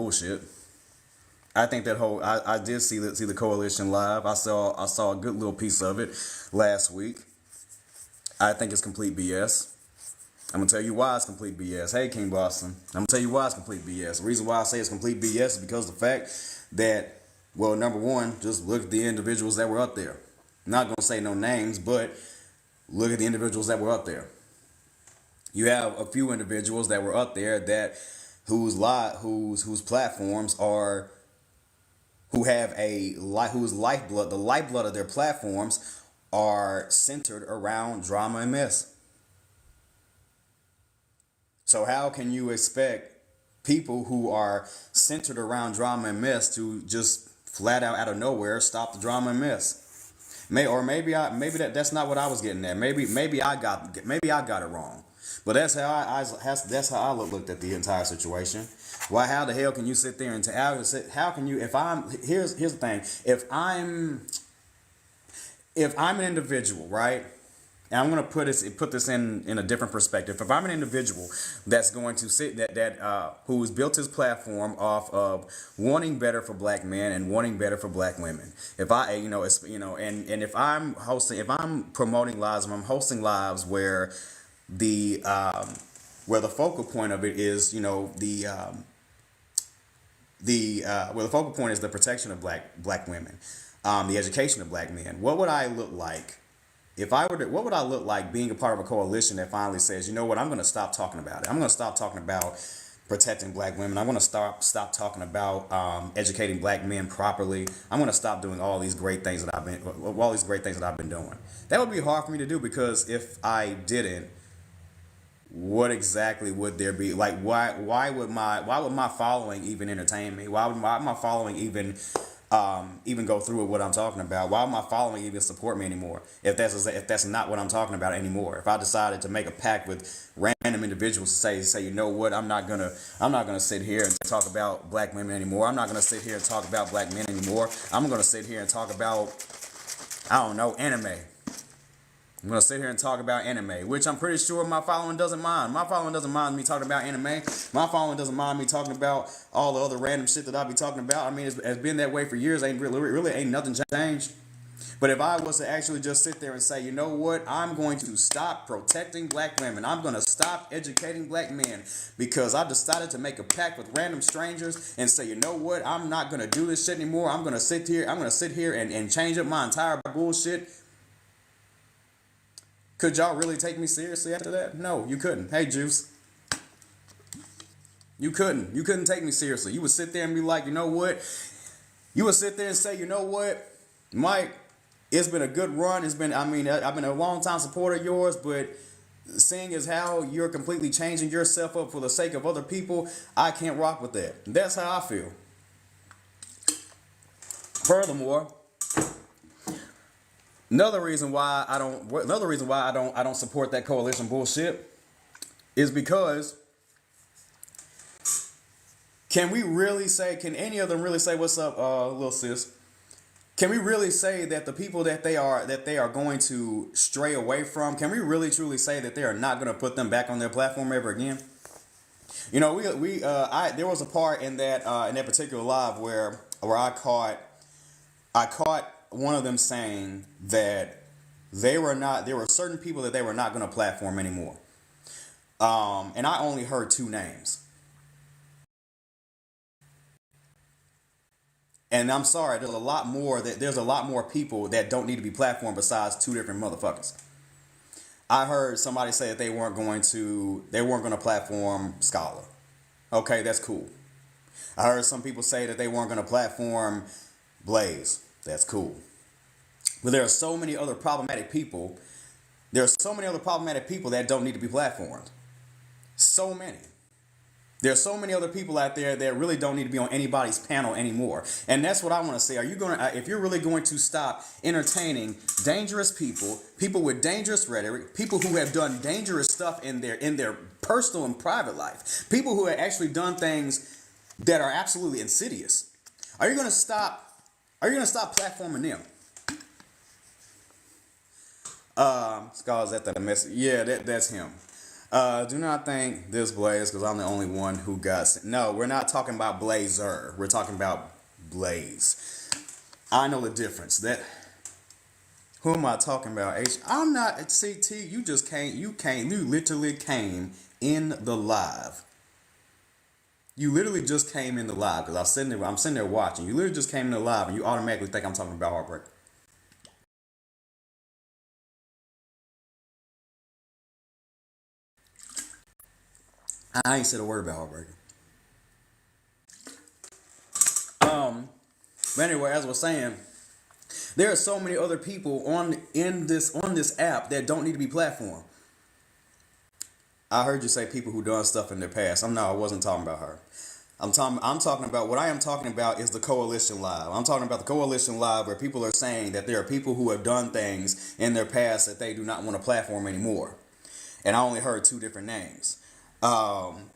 bullshit. I think that whole I did see the coalition live. I saw a good little piece of it last week. I think it's complete BS. I'm gonna tell you why it's complete BS. Hey, King Boston. I'm gonna tell you why it's complete BS. The reason why I say it's complete BS is because of the fact that, well, number one, just look at the individuals that were up there. I'm not gonna say no names, but look at the individuals that were up there. You have a few individuals that were up there that whose platforms are who have whose lifeblood, the lifeblood of their platforms are centered around drama and mess. So how can you expect people who are centered around drama and mess to just flat out of nowhere stop the drama and mess? Maybe that's not what I was getting at. Maybe I got it wrong. But that's how I looked at the entire situation. Why? How the hell can you sit there and how can you? If I'm here's the thing. If I'm an individual, right? And I'm gonna put this in a different perspective. If I'm an individual that's going to sit who's built his platform off of wanting better for black men and wanting better for black women, if I and if I'm promoting lives, if I'm hosting lives where the focal point of it is where the focal point is the protection of black women, the education of black men. What would I look like? What would I look like being a part of a coalition that finally says, you know what, I'm going to stop talking about it. I'm going to stop talking about protecting black women. I'm going to stop talking about educating black men properly. I'm going to stop doing all these great things that I've been doing. That would be hard for me to do because if I didn't, what exactly would there be? Like, why would my following even entertain me? Why would my following even go through with what I'm talking about? Why would my following even support me anymore? If that's not what I'm talking about anymore. If I decided to make a pact with random individuals to say, you know what, I'm not gonna sit here and talk about black women anymore. I'm not gonna sit here and talk about black men anymore. I'm gonna sit here and talk about, I don't know, anime. I'm going to sit here and talk about anime, which I'm pretty sure my following doesn't mind. My following doesn't mind me talking about anime. My following doesn't mind me talking about all the other random shit that I be talking about. I mean, it's been that way for years. Really ain't nothing changed. But if I was to actually just sit there and say, you know what, I'm going to stop protecting black women. I'm going to stop educating black men because I decided to make a pact with random strangers and say, you know what, I'm not going to do this shit anymore. I'm going to sit here and change up my entire bullshit. Could y'all really take me seriously after that? No, you couldn't. Hey, Juice. You couldn't. You couldn't take me seriously. You would sit there and be like, you know what? You would sit there and say, you know what, Mike, it's been a good run. I've been a long time supporter of yours, but seeing as how you're completely changing yourself up for the sake of other people, I can't rock with that. That's how I feel. Furthermore, Another reason why I don't support that coalition bullshit is because can any of them really say what's up, little sis? Can we really say that the people that they are going to stray away from, can we really truly say that they are not going to put them back on their platform ever again? You know, there was a part in that particular live where I caught one of them saying that there were certain people that they were not going to platform anymore. And I only heard two names. And I'm sorry, there's a lot more people that don't need to be platformed besides two different motherfuckers. I heard somebody say that they weren't going to platform Scholar. Okay, that's cool. I heard some people say that they weren't going to platform Blaze. That's cool. But there are so many other problematic people. There are so many other problematic people that don't need to be platformed. So many. There are so many other people out there that really don't need to be on anybody's panel anymore. And that's what I want to say. If you're really going to stop entertaining dangerous people with dangerous rhetoric, people who have done dangerous stuff in their personal and private life, people who have actually done things that are absolutely insidious, are you going to stop platforming them? Scars at the mess. Yeah, that's him. Do not think this Blaze because I'm the only one who got. No, we're not talking about Blazer. We're talking about Blaze. I know the difference. That who am I talking about? H. I'm not CT. You just came. You came. You literally came in the live. You literally just came in the live because I'm sitting there watching. You literally just came in the live and you automatically think I'm talking about Heartbreak. I ain't said a word about Heartbreak. Um, but anyway, as I was saying, there are so many other people on this app that don't need to be platformed. I heard you say people who done stuff in their past. I wasn't talking about her. I'm talking about what I am talking about is the coalition live. I'm talking about the coalition live where people are saying that there are people who have done things in their past that they do not want to platform anymore. And I only heard two different names. Um,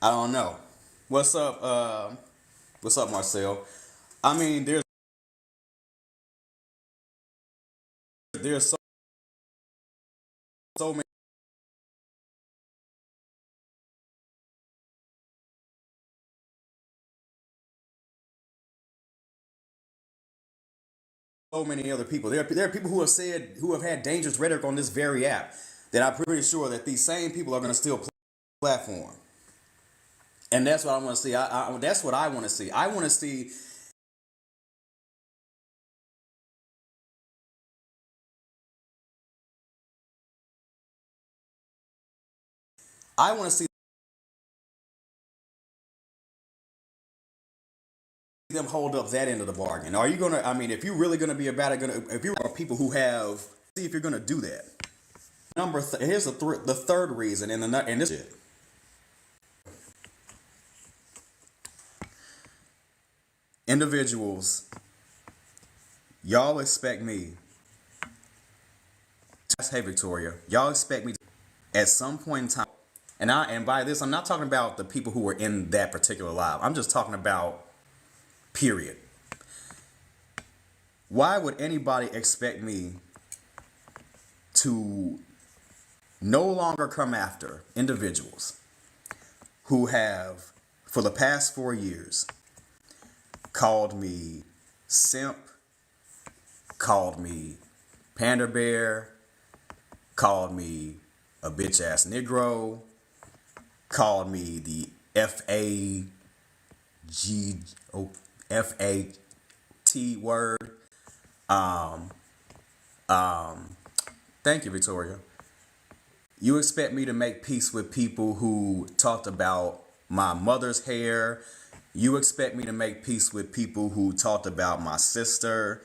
I don't know. What's up? What's up, Marcel? I mean, there's so many other people. There are people who have had dangerous rhetoric on this very app that I'm pretty sure that these same people are going to still platform. And that's what I want to see. That's what I want to see. I want to see them hold up that end of the bargain. Are you gonna? I mean, if you're really gonna be about it, if you are people who have, see if you're gonna do that. Here's the third reason, and this shit. Individuals, y'all expect me. Hey Victoria, y'all expect me to, at some point in time, and by this I'm not talking about the people who were in that particular live. I'm just talking about period. Why would anybody expect me to no longer come after individuals who have, for the past 4 years, called me simp, called me panda bear, called me a bitch ass Negro, called me the FAT word. Um, Thank you, Victoria. You expect me to make peace with people who talked about my mother's hair. You expect me to make peace with people who talked about my sister.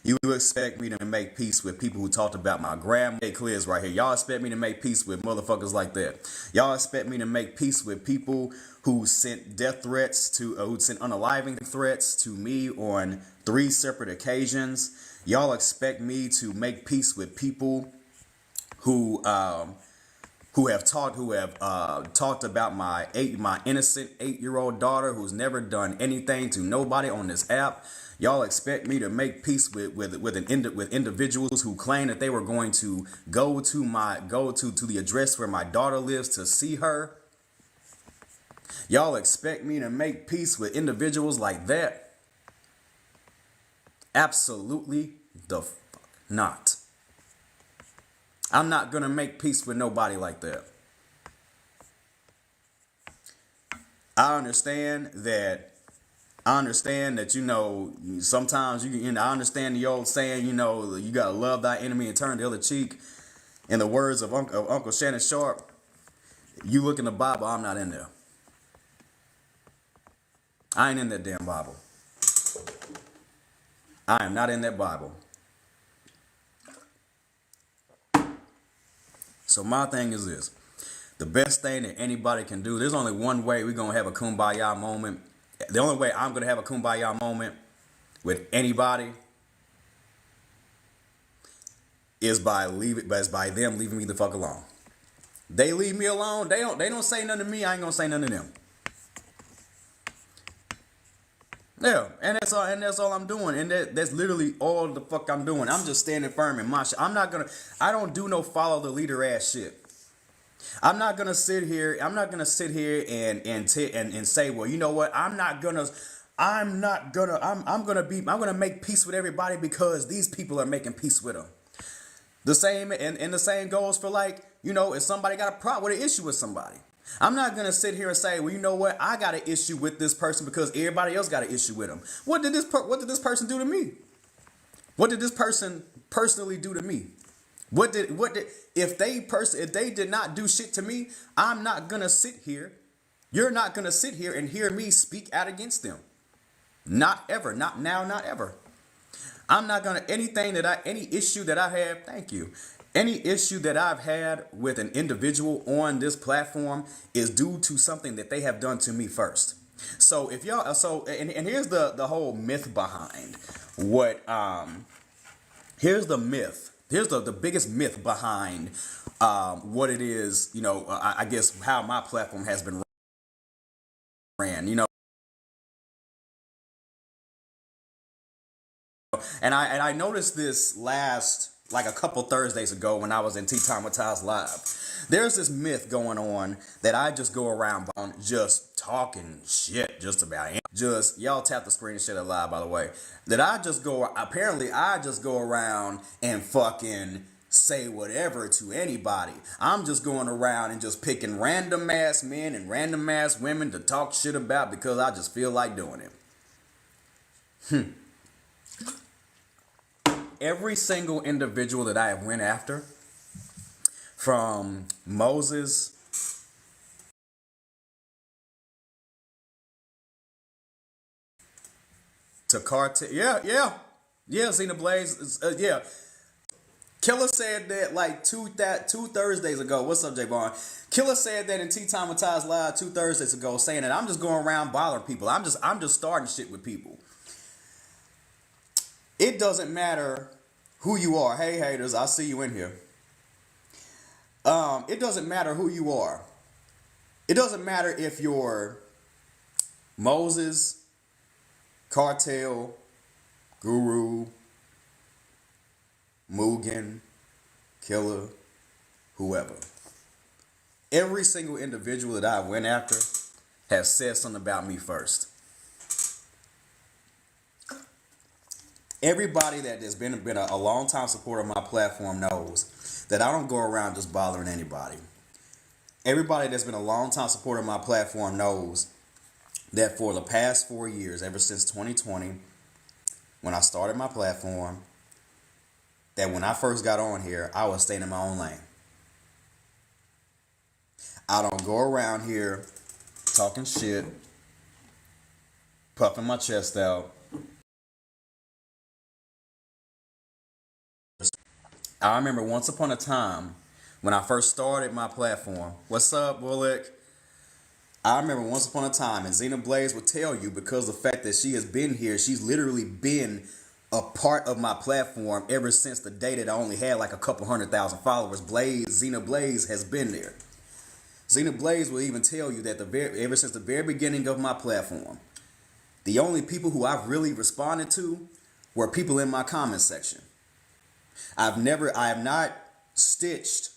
You expect me to make peace with people who talked about my grandma. Hey, Clears right here. Y'all expect me to make peace with motherfuckers like that. Y'all expect me to make peace with people who sent death threats who sent unaliving threats to me on 3 separate occasions. Y'all expect me to make peace with people who talked about my innocent 8-year-old daughter who's never done anything to nobody on this app. Y'all expect me to make peace with individuals who claim that they were going to go to the address where my daughter lives to see her. Y'all expect me to make peace with individuals like that? Absolutely the fuck not. I'm not gonna make peace with nobody like that. I understand that. Sometimes I understand the old saying. You gotta love thy enemy and turn the other cheek. In the words of Uncle Shannon Sharp, you look in the Bible. I'm not in there. I ain't in that damn Bible. I am not in that Bible. So my thing is this. The best thing that anybody can do, there's only one way we're going to have a kumbaya moment. The only way I'm going to have a kumbaya moment with anybody is by them leaving me the fuck alone. They leave me alone. They don't say nothing to me. I ain't going to say nothing to them. Yeah, and that's all I'm doing, and that's literally all the fuck I'm doing. I'm just standing firm in my shit. I don't do no follow the leader ass shit. I'm not gonna sit here and say, well, you know what? I'm gonna make peace with everybody because these people are making peace with them. The same and the same goes for, like, if somebody got a problem with an issue with somebody. I'm not gonna sit here and say, well, you know what? I got an issue with this person because everybody else got an issue with them. What did this person do to me? What did this person personally do to me? If they did not do shit to me, I'm not gonna sit here. You're not gonna sit here and hear me speak out against them. Not ever. Not now, not ever. I'm not gonna any issue that I have, thank you. Any issue that I've had with an individual on this platform is due to something that they have done to me first. So if y'all and here's the whole myth behind what here's the myth. Here's the biggest myth behind what it is, I guess how my platform has been ran, And I noticed this last, like, a couple Thursdays ago when I was in Tea Time with Taz Live. There's this myth going on that I just go around on just talking shit just about. Just, y'all tap the screen and shit live, by the way. Apparently I just go around and fucking say whatever to anybody. I'm just going around and just picking random ass men and random ass women to talk shit about because I just feel like doing it. Every single individual that I have went after, from Moses to Cartel, yeah, Zena Blaze, yeah. Killer said that like two Thursdays ago. What's up, Javon? Killer said that in Tea Time with Taz Live 2 Thursdays ago, saying that I'm just going around bothering people. I'm just starting shit with people. It doesn't matter who you are. Hey, haters, I see you in here. It doesn't matter who you are. It doesn't matter if you're Moses, Cartel, Guru, Mugen, Killer, whoever. Every single individual that I went after has said something about me first. Everybody that has been a long time supporter of my platform knows that I don't go around just bothering anybody. Everybody that's been a long time supporter of my platform knows that for the past 4 years, ever since 2020, when I started my platform, that when I first got on here, I was staying in my own lane. I don't go around here talking shit, puffing my chest out. I remember once upon a time when I first started my platform. What's up, Bullock? I remember once upon a time, and Zena Blaze would tell you, because of the fact that she has been here, she's literally been a part of my platform ever since the day that I only had like a couple 100,000 followers. Zena Blaze has been there. Zena Blaze will even tell you that ever since the very beginning of my platform, the only people who I've really responded to were people in my comment section. I have not stitched.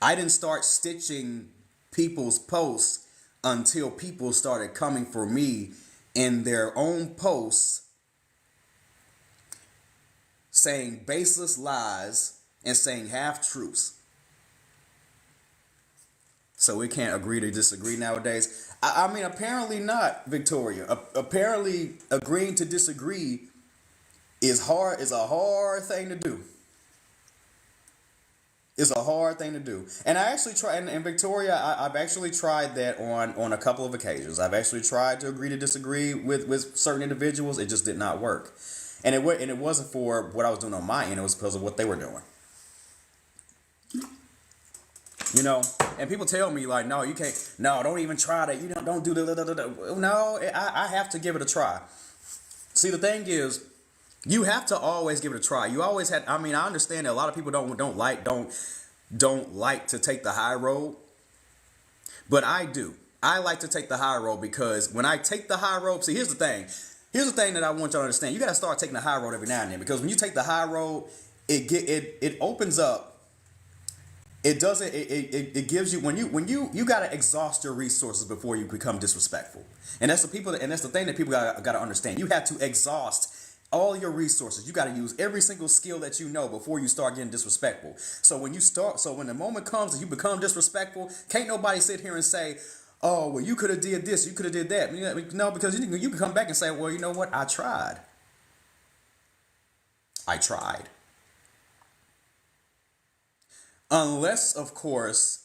I didn't start stitching people's posts until people started coming for me in their own posts, saying baseless lies and saying half truths. So we can't agree to disagree nowadays. I mean, apparently not, Victoria. Apparently, agreeing to disagree is a hard thing to do. It's a hard thing to do. And I actually tried, and Victoria, I've actually tried that on a couple of occasions. I've actually tried to agree to disagree with certain individuals. It just did not work. And it wasn't for what I was doing on my end. It was because of what they were doing. And people tell me, like, no, you can't, no, don't even try that. Don't do the. No, I have to give it a try. See, the thing is, you have to always give it a try. You always had. I mean, I understand that a lot of people don't like to take the high road, but I do. I like to take the high road because when I take the high road, see, here's the thing. Here's the thing that I want y'all to understand. You got to start taking the high road every now and then, because when you take the high road, it opens up. It doesn't. It gives you, when you got to exhaust your resources before you become disrespectful, and that's the people and that's the thing that people got to understand. You have to exhaust all your resources. You got to use every single skill that you know before you start getting disrespectful. So when the moment comes that you become disrespectful, can't nobody sit here and say, "Oh, well, you could have did this, you could have did that." No, because you can come back and say, "Well, you know what? I tried. I tried." Unless of course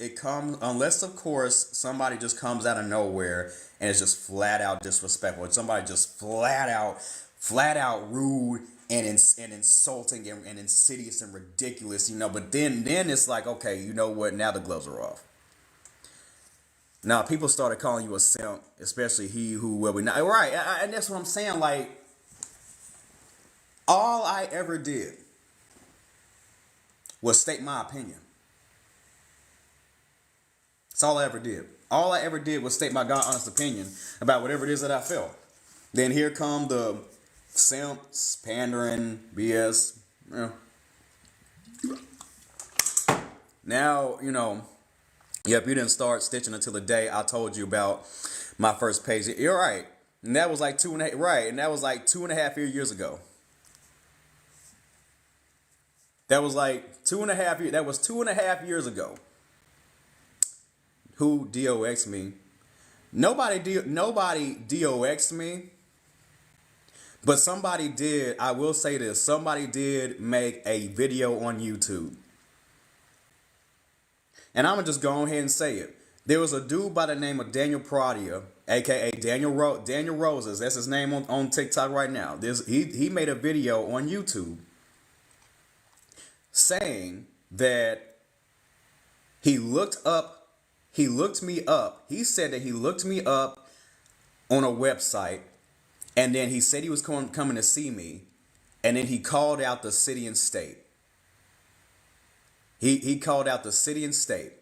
somebody just comes out of nowhere and is just flat out disrespectful. Somebody just flat out rude and insulting and insidious and ridiculous, but then it's like, okay, you know what? Now the gloves are off. Now people started calling you a simp, especially he who will be not right, and that's what I'm saying. Like, all I ever did was state my opinion. That's all I ever did. All I ever did was state my God honest opinion about whatever it is that I felt. Then here come the simps, pandering, BS. Now, yep, you didn't start stitching until the day I told you about my first page. You're right. And that was like 2.5, right. And that was like 2.5 years ago. That was like 2.5 years. That was 2.5 years ago. Who DOX me? Nobody DOX me. But somebody did, I will say this, somebody did make a video on YouTube. And I'm going to just go ahead and say it. There was a dude by the name of Daniel Pradia, a.k.a. Daniel Roses. That's his name on TikTok right now. He made a video on YouTube saying that he looked me up. He said that he looked me up on a website, and then he said he was coming to see me, and then he called out the city and state. He called out the city and state.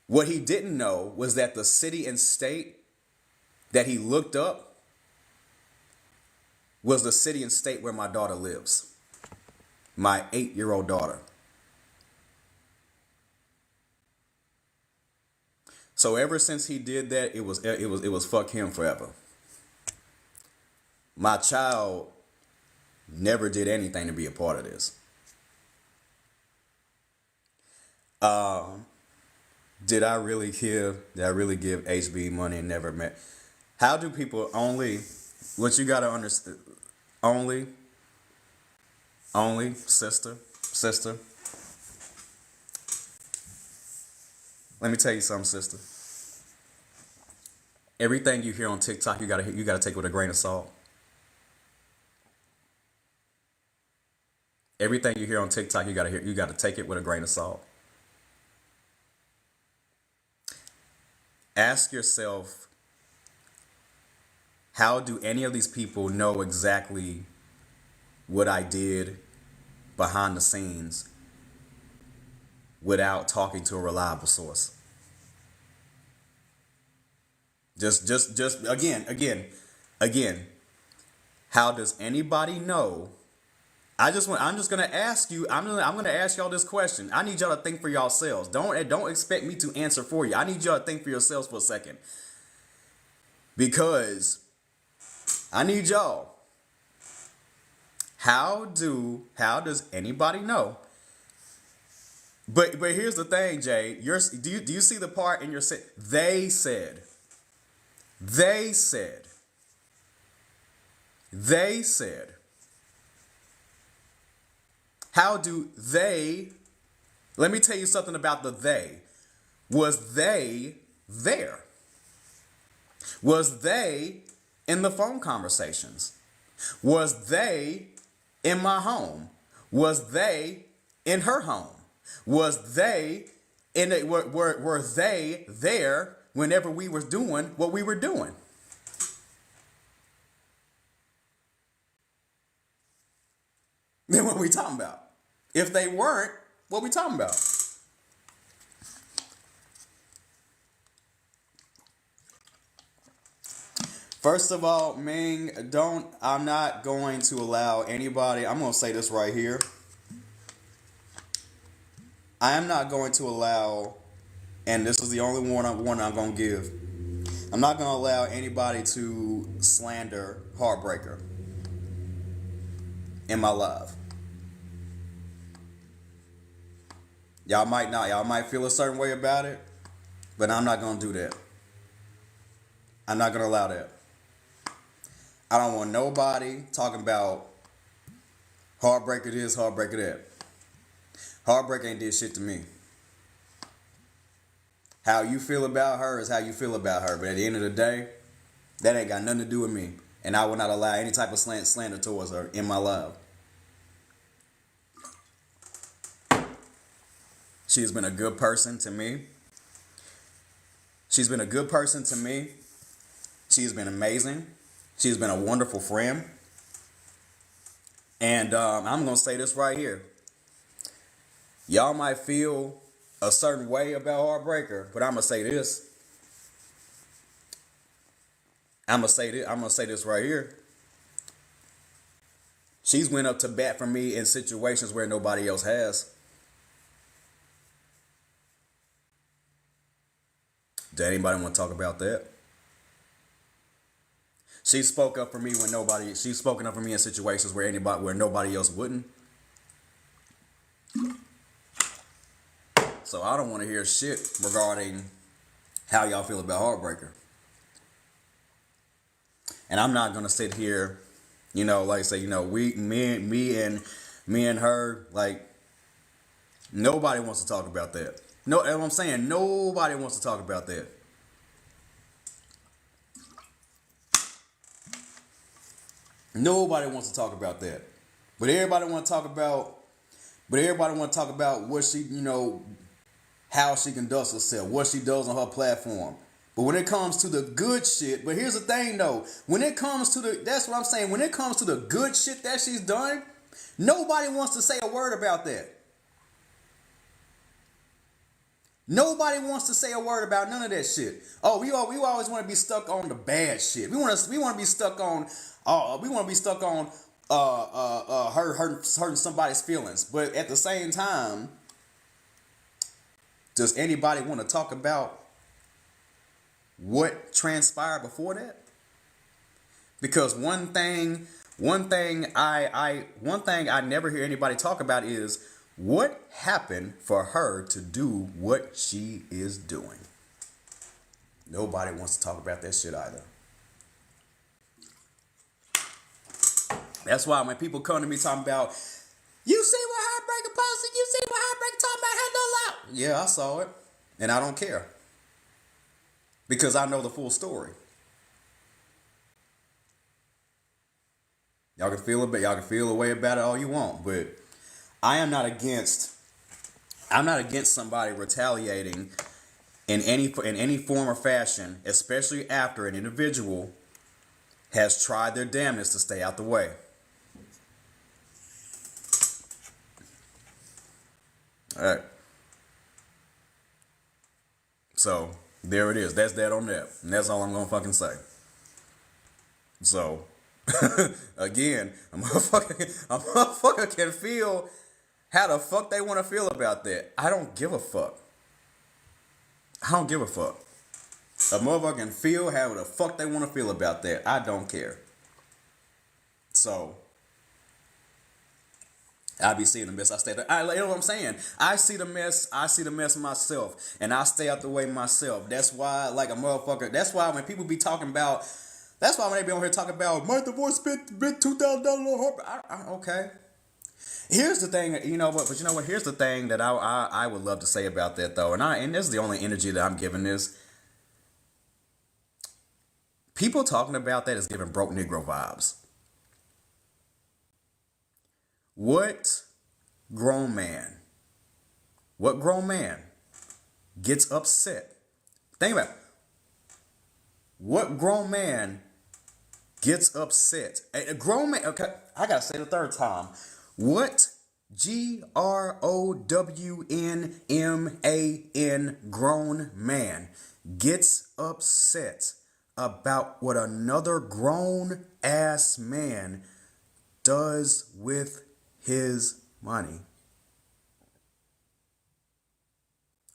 What he didn't know was that the city and state that he looked up was the city and state where my daughter lives. My 8-year-old daughter. So ever since he did that, it was fuck him forever. My child never did anything to be a part of this. Did I really give HB money and never met? How do people what you gotta understand, only, sister. Let me tell you something, sister. Everything you hear on TikTok, you gotta take with a grain of salt. Everything you hear on TikTok, you gotta take it with a grain of salt. Ask yourself, how do any of these people know exactly what I did behind the scenes without talking to a reliable source? Just again. How does anybody know? I'm just gonna ask you. I'm gonna ask y'all this question. I need y'all to think for yourselves. Don't expect me to answer for you. I need y'all to think for yourselves for a second, because I need y'all. How does anybody know? But here's the thing, Jay. Do you see the part in your they said. How do they? Let me tell you something about the they. Was they there? Was they in the phone conversations? Was they in my home? Was they in her home? Was they were they there whenever we were doing what we were doing? Then what are we talking about? If they weren't, what are we talking about? First of all, Ming, I'm not going to allow anybody, I'm going to say this right here. I am not going to allow, and this is the only warning I'm going to give. I'm not going to allow anybody to slander Heartbreaker in my live. Y'all might feel a certain way about it, but I'm not going to do that. I'm not going to allow that. I don't want nobody talking about Heartbreaker this, Heartbreaker that. Heartbreaker ain't did shit to me. How you feel about her is how you feel about her. But at the end of the day, that ain't got nothing to do with me. And I will not allow any type of slander towards her in my life. She has been a good person to me. She's been a good person to me. She's been amazing. She's been a wonderful friend. And I'm going to say this right here. Y'all might feel a certain way about Heartbreaker, but I'm going to say this. I'm going to say this right here. She's went up to bat for me in situations where nobody else has. Does anybody want to talk about that? She spoke up for me she's spoken up for me in situations where nobody else wouldn't. So I don't want to hear shit regarding how y'all feel about Heartbreaker. And I'm not gonna sit here, like say, me and her, like nobody wants to talk about that. No, I'm saying nobody wants to talk about that. Nobody wants to talk about that. But everybody want to talk about what she, how she conducts herself, what she does on her platform. But when it comes to the good shit, but here's the thing though, that's what I'm saying, when it comes to the good shit that she's done, nobody wants to say a word about that. Nobody wants to say a word about none of that shit. Oh, we always want to be stuck on the bad shit. We want to be stuck on hurting somebody's feelings. But at the same time, does anybody want to talk about what transpired before that? Because one thing I never hear anybody talk about is what happened for her to do what she is doing. Nobody wants to talk about that shit either. That's why when people come to me talking about, you see what Heartbreaker posted? You see what Heartbreaker talking about? Hello, out. Yeah, I saw it. And I don't care. Because I know the full story. Y'all can feel a way about it all you want, but I'm not against somebody retaliating in any form or fashion, especially after an individual has tried their damnedest to stay out the way. All right. So there it is. That's that on that. And that's all I'm gonna fucking say. So again, a motherfucker can feel how the fuck they want to feel about that. I don't give a fuck. A motherfucker can feel how the fuck they want to feel about that. I don't care. So I be seeing the mess. I stay there. You know what I'm saying? I see the mess myself, and I stay out the way myself. That's why, like a motherfucker. That's why when people be talking about, that's why when they be on here talking about my divorce spent $2,000 on her. Okay. Here's the thing, But you know what? Here's the thing that I would love to say about that though, and this is the only energy that I'm giving this. People talking about that is giving broke Negro vibes. What grown man gets upset? Think about it. What grown man gets upset? A grown man, okay, I gotta say the third time. What GROWNMAN grown man gets upset about what another grown ass man does with his money?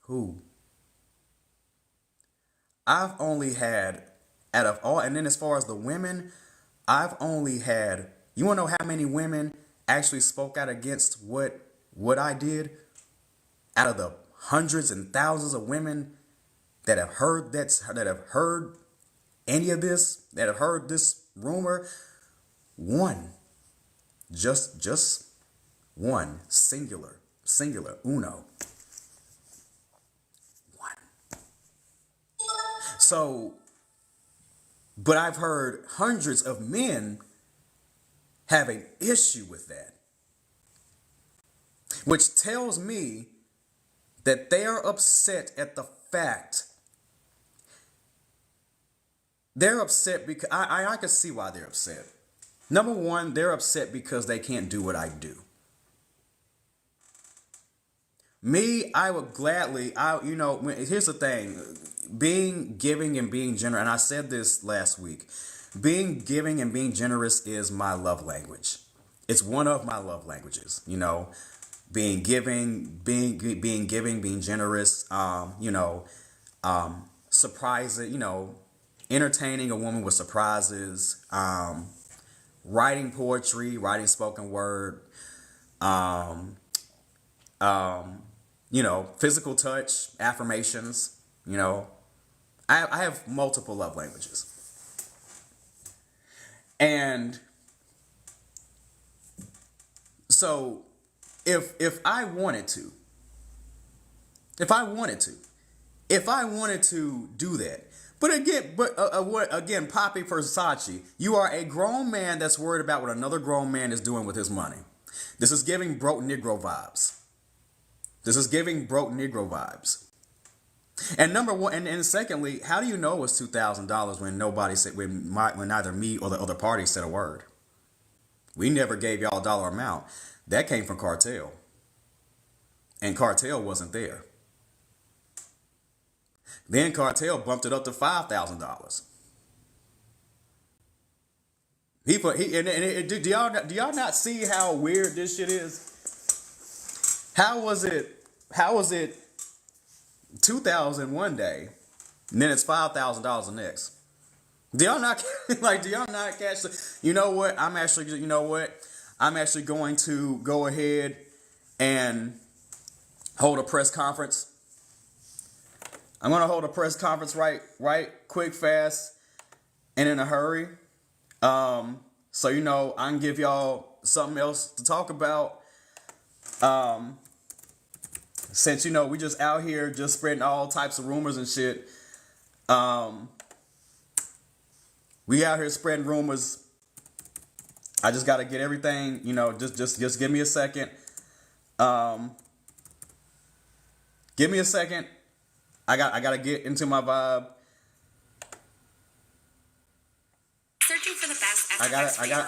Who? I've only had, out of all, and then as far as the women, I've only had, you want to know how many women actually spoke out against what I did? Out of the hundreds and thousands of women that have heard that have heard any of this, that have heard this rumor, one, just one, singular, uno, one. So, but I've heard hundreds of men have an issue with that, which tells me that they are upset at the fact. They're upset because I can see why they're upset. Number one, they're upset because they can't do what I do. Me, I would gladly, here's the thing, being giving and being generous, and I said this last week, being giving and being generous is my love language. It's one of my love languages, being giving, being generous, surprising, entertaining a woman with surprises, writing poetry, writing spoken word, physical touch, affirmations, I have multiple love languages. And so if I wanted to do that, but again, Poppy Versace, you are a grown man that's worried about what another grown man is doing with his money. This is giving broke Negro vibes. And number one, and secondly, how do you know it was $2,000 when nobody said, when neither me or the other party said a word? We never gave y'all a dollar amount. That came from Cartel, and Cartel wasn't there. Then Cartel bumped it up to $5,000. Do y'all not see how weird this shit is? How was it 2,000 one day, and then it's $5,000 the next? Do y'all not catch you know what? I'm actually going to go ahead and hold a press conference. I'm going to hold a press conference right quick, fast, and in a hurry. So I can give y'all something else to talk about. Since we just out here just spreading all types of rumors and shit. We out here spreading rumors. I just got to get everything, just give me a second. Give me a second. I got to get into my vibe. Searching for the best. I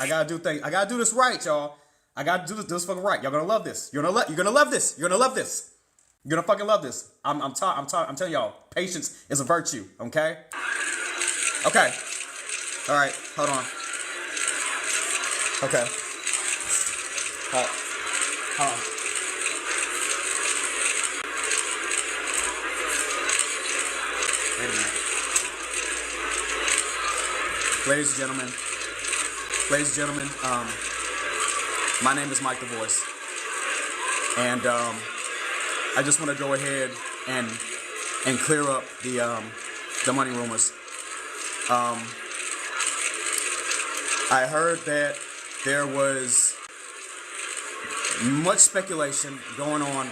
gotta do things. I gotta do this right, y'all. I gotta do this fucking right. Y'all gonna love this. You're gonna love this. You're gonna fucking love this. I'm telling y'all, patience is a virtue. Okay. All right. Hold on. Okay. Hold on. Wait a minute. Ladies and gentlemen, my name is Mike the Voice, and I just want to go ahead and clear up the money rumors. I heard that there was much speculation going on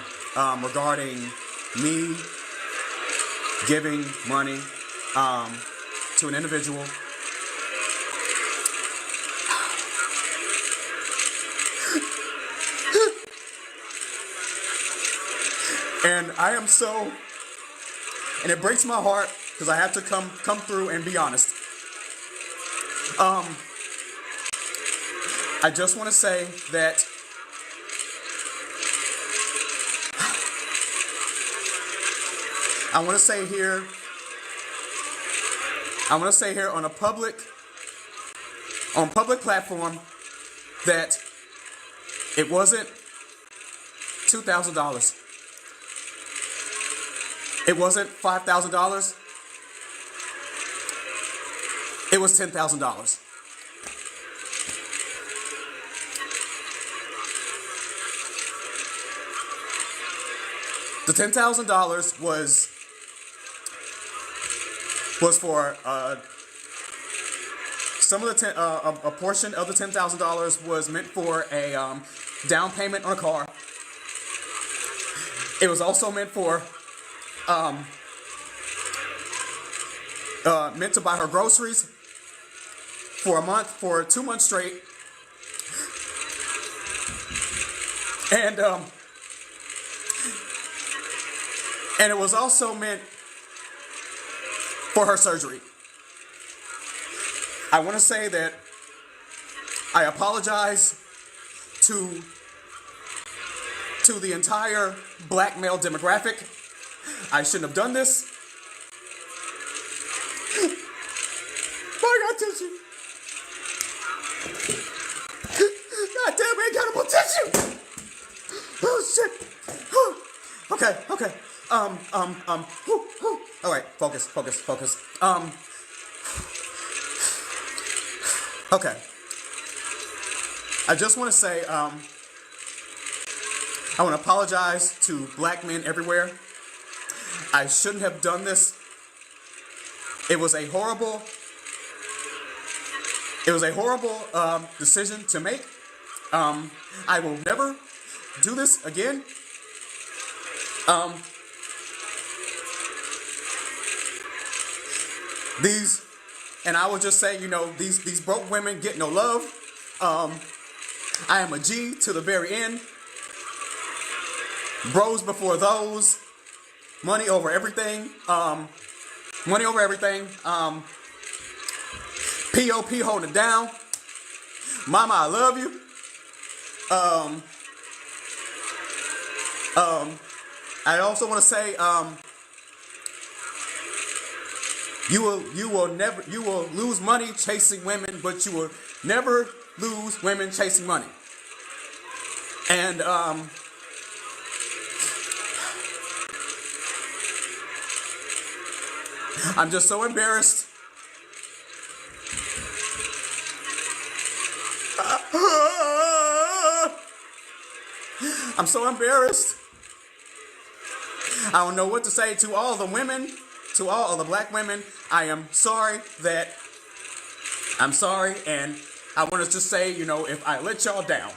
regarding me giving money to an individual. And I am so, and it breaks my heart because I have to come through and be honest. I just want to say that I want to say here I'm gonna say here on public platform that it wasn't $2,000. It wasn't $5,000. It was $10,000. The $10,000 was for some of the a portion of the $10,000 was meant for a down payment on a car. It was also meant for meant to buy her groceries for a month, for 2 months straight, and it was also meant for her surgery. I want to say that I apologize to the entire black male demographic. I shouldn't have done this. But I got tissue. God damn, I ain't got no tissue. Oh shit. Okay. All right, focus. Okay. I just want to say, I want to apologize to black men everywhere. I shouldn't have done this. It was a horrible decision to make. I will never do this again. And I will just say, these broke women get no love. I am a G to the very end. Bros before those. Money over everything. Money over everything. POP holding it down. Mama, I love you. I also want to say, you will lose money chasing women, but you will never lose women chasing money. And I'm just so embarrassed. I'm so embarrassed. I don't know what to say to all the women, to all of the black women. I am sorry I'm sorry, and I want to just say, if I let y'all down,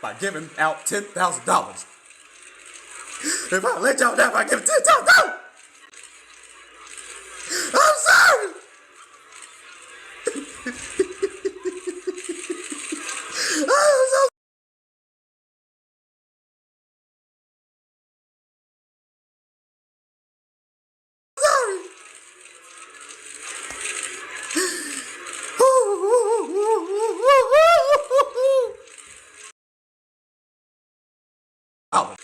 by giving out $10,000, if I let y'all down by giving $10,000, I'm sorry. I'm so sorry. Oh.